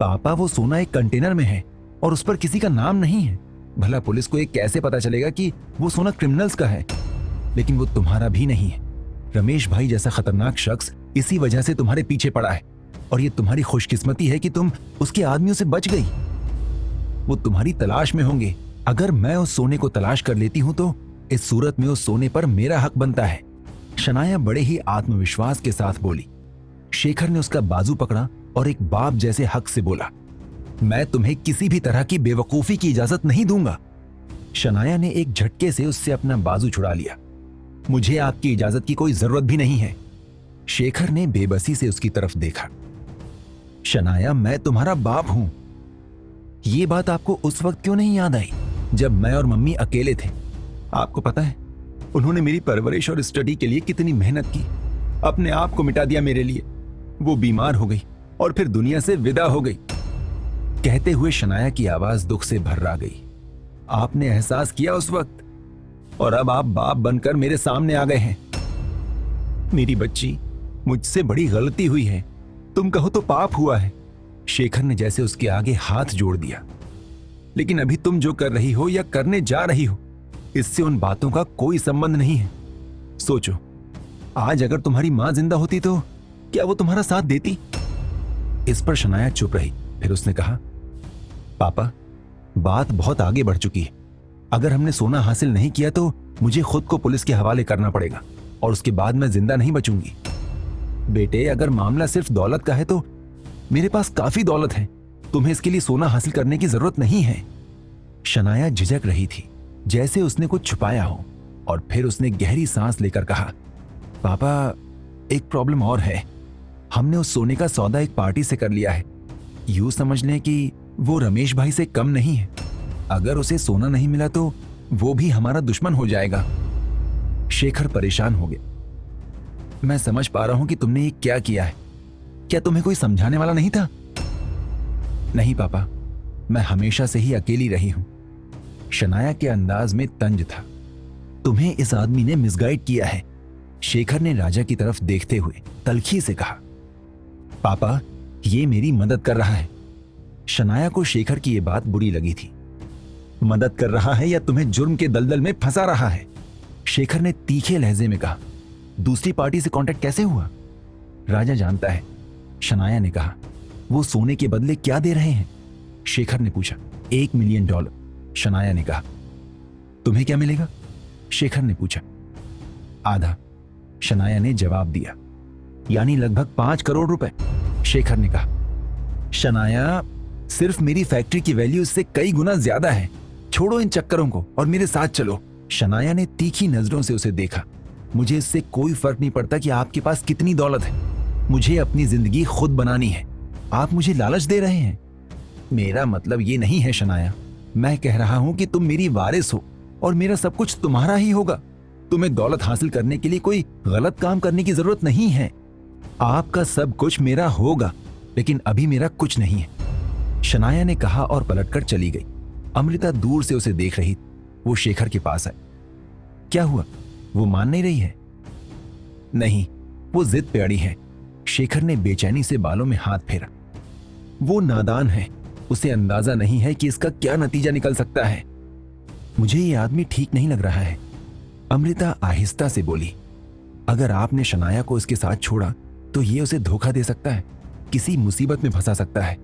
पापा वो सोना एक कंटेनर में है और उस पर किसी का नाम नहीं है। भला पुलिस को ये कैसे पता चलेगा कि वो सोना क्रिमिनल्स का है? लेकिन वो तुम्हारा भी नहीं है। रमेश भाई जैसा खतरनाक शख्स इसी वजह से तुम्हारे पीछे पड़ा है और ये तुम्हारी खुशकिस्मती है कि तुम उसके आदमियों से बच गई। वो तुम्हारी तलाश में होंगे। अगर मैं उस सोने को तलाश कर लेती हूं तो इस सूरत में उस सोने पर मेरा हक बनता है। शनाया बड़े ही आत्मविश्वास के साथ बोली। शेखर ने उसका बाजू पकड़ा और एक बाप जैसे हक से बोला, मैं तुम्हें किसी भी तरह की बेवकूफी की इजाजत नहीं दूंगा। शनाया ने एक झटके से उससे अपना बाजू छुड़ा लिया। मुझे आपकी इजाजत की कोई जरूरत भी नहीं है। शेखर ने बेबसी से उसकी तरफ देखा। शनाया, मैं तुम्हारा बाप हूं। ये बात आपको उस वक्त क्यों नहीं याद आई जब मैं और मम्मी अकेले थे? आपको पता है उन्होंने मेरी परवरिश और स्टडी के लिए कितनी मेहनत की, अपने आप को मिटा दिया मेरे लिए। वो बीमार हो गई और फिर दुनिया से विदा हो गई। कहते हुए शनाया की आवाज दुख से भर्रा गई। आपने एहसास किया उस वक्त और अब आप बाप बनकर मेरे सामने आ गए हैं। मेरी बच्ची, मुझसे बड़ी गलती हुई है। तुम कहो तो पाप हुआ है। शेखर ने जैसे उसके आगे हाथ जोड़ दिया। लेकिन अभी तुम जो कर रही हो या करने जा रही हो, इससे उन बातों का कोई संबंध नहीं है। सोचो, आज अगर तुम्हारी मां जिंदा होती तो क्या वो तुम्हारा साथ देती? इस पर शनाया चुप रही। फिर उसने कहा, पापा, बात बहुत आगे बढ़ चुकी है। अगर हमने सोना हासिल नहीं किया तो मुझे खुद को पुलिस के हवाले करना पड़ेगा और उसके बाद मैं जिंदा नहीं बचूंगी। बेटे, अगर मामला सिर्फ दौलत का है तो मेरे पास काफी दौलत है। तुम्हें इसके लिए सोना हासिल करने की जरूरत नहीं है। शनाया झिझक रही थी, जैसे उसने कुछ छुपाया हो, और फिर उसने गहरी सांस लेकर कहा, पापा, एक प्रॉब्लम और है। हमने उस सोने का सौदा एक पार्टी से कर लिया है। यूं समझ लें कि वो रमेश भाई से कम नहीं है। अगर उसे सोना नहीं मिला तो वो भी हमारा दुश्मन हो जाएगा। शेखर परेशान हो गया। मैं समझ पा रहा हूं कि तुमने ये क्या किया है। क्या तुम्हें कोई समझाने वाला नहीं था? नहीं पापा, मैं हमेशा से ही अकेली रही हूं। शनाया के अंदाज में तंज था। तुम्हें इस आदमी ने मिसगाइड किया है। शेखर ने राजा की तरफ देखते हुए तल्खी से कहा, पापा, ये मेरी मदद कर रहा है। शनाया को शेखर की यह बात बुरी लगी थी। मदद कर रहा है या तुम्हें जुर्म के दलदल में फंसा रहा है? शेखर ने तीखे लहजे में कहा। दूसरी पार्टी से कांटेक्ट कैसे हुआ? राजा जानता है। शनाया ने कहा। वो सोने के बदले क्या दे रहे हैं? शेखर ने पूछा। $1 मिलियन। शनाया ने कहा। तुम्हें क्या मिलेगा? शेखर ने पूछा। आधा, शनाया ने जवाब दिया। यानी लगभग 5 करोड़ रुपए, शेखर ने कहा। शनाया, सिर्फ मेरी फैक्ट्री की वैल्यू इससे कई गुना ज्यादा है। छोड़ो इन चक्करों को और मेरे साथ चलो। शनाया ने तीखी नजरों से उसे देखा। मुझे इससे कोई फर्क नहीं पड़ता कि आपके पास कितनी दौलत है। मुझे अपनी जिंदगी खुद बनानी है। आप मुझे लालच दे रहे हैं। मेरा मतलब ये नहीं है शनाया। मैं कह रहा हूं कि तुम मेरी वारिस हो और मेरा सब कुछ तुम्हारा ही होगा। तुम्हें दौलत हासिल करने के लिए कोई गलत काम करने की जरूरत नहीं है। आपका सब कुछ मेरा होगा, लेकिन अभी मेरा कुछ नहीं है, शनाया ने कहा और पलटकर चली गई। अमृता दूर से उसे देख रही। वो शेखर के पास आई। क्या हुआ? वो मान नहीं रही है? नहीं, वो जिद पे अड़ी है। शेखर ने बेचैनी से बालों में हाथ फेरा। वो नादान है। उसे अंदाजा नहीं है कि इसका क्या नतीजा निकल सकता है। मुझे ये आदमी ठीक नहीं लग रहा है, अमृता आहिस्ता से बोली। अगर आपने शनाया को इसके साथ छोड़ा तो ये उसे धोखा दे सकता है, किसी मुसीबत में फंसा सकता है।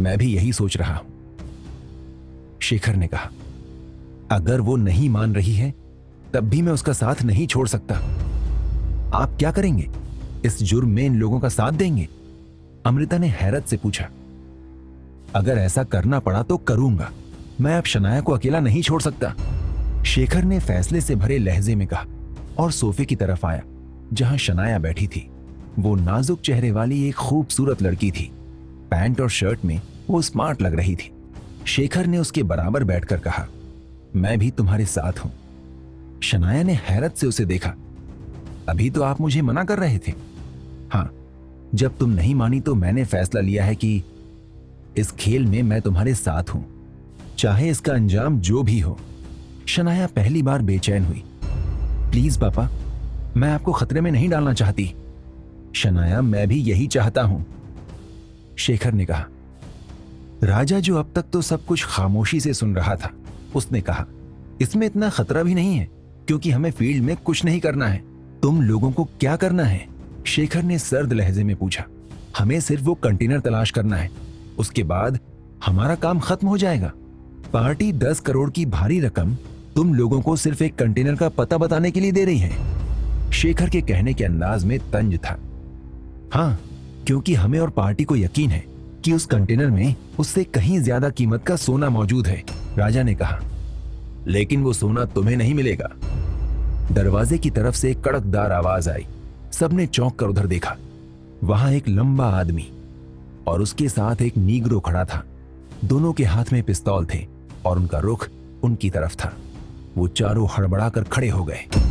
मैं भी यही सोच रहा हूं, शेखर ने कहा। अगर वो नहीं मान रही है तब भी मैं उसका साथ नहीं छोड़ सकता। आप क्या करेंगे? इस जुर्म में इन लोगों का साथ देंगे? अमृता ने हैरत से पूछा। अगर ऐसा करना पड़ा तो करूंगा। मैं अब शनाया को अकेला नहीं छोड़ सकता, शेखर ने फैसले से भरे लहजे में कहा और सोफे की तरफ आया जहां शनाया बैठी थी। वो नाजुक चेहरे वाली एक खूबसूरत लड़की थी। पैंट और शर्ट में वो स्मार्ट लग रही थी। शेखर ने उसके बराबर बैठकर कहा, मैं भी तुम्हारे साथ हूं। शनाया ने हैरत से उसे देखा। अभी तो आप मुझे मना कर रहे थे। हां, जब तुम नहीं मानी तो मैंने फैसला लिया है कि इस खेल में मैं तुम्हारे साथ हूं, चाहे इसका अंजाम जो भी हो। शनाया पहली बार बेचैन हुई। प्लीज पापा, मैं आपको खतरे में नहीं डालना चाहती। शनाया, मैं भी यही चाहता हूं, शेखर ने कहा। राजा, जो अब तक तो सब कुछ खामोशी से सुन रहा था, उसने कहा, इसमें इतना खतरा भी नहीं है, क्योंकि हमें फील्ड में कुछ नहीं करना है। तुम लोगों को क्या करना है? शेखर ने सर्द लहजे में पूछा। हमें सिर्फ वो कंटेनर तलाश करना है, उसके बाद हमारा काम खत्म हो जाएगा। पार्टी 10 करोड़ की भारी रकम तुम लोगों को सिर्फ एक कंटेनर का पता बताने के लिए दे रही है। शेखर के कहने के अंदाज में तंज था। हाँ, क्योंकि हमें और पार्टी को यकीन है कि उस कंटेनर में उससे कहीं ज्यादा कीमत का सोना मौजूद है, राजा ने कहा। लेकिन वो सोना तुम्हें नहीं मिलेगा। दरवाजे की तरफ से एक कड़कदार आवाज आई। सबने चौंक कर उधर देखा। वहां एक लंबा आदमी और उसके साथ एक नीग्रो खड़ा था। दोनों के हाथ में पिस्तौल थे और उनका रुख उनकी तरफ था। वो चारों हड़बड़ाकर खड़े हो गए।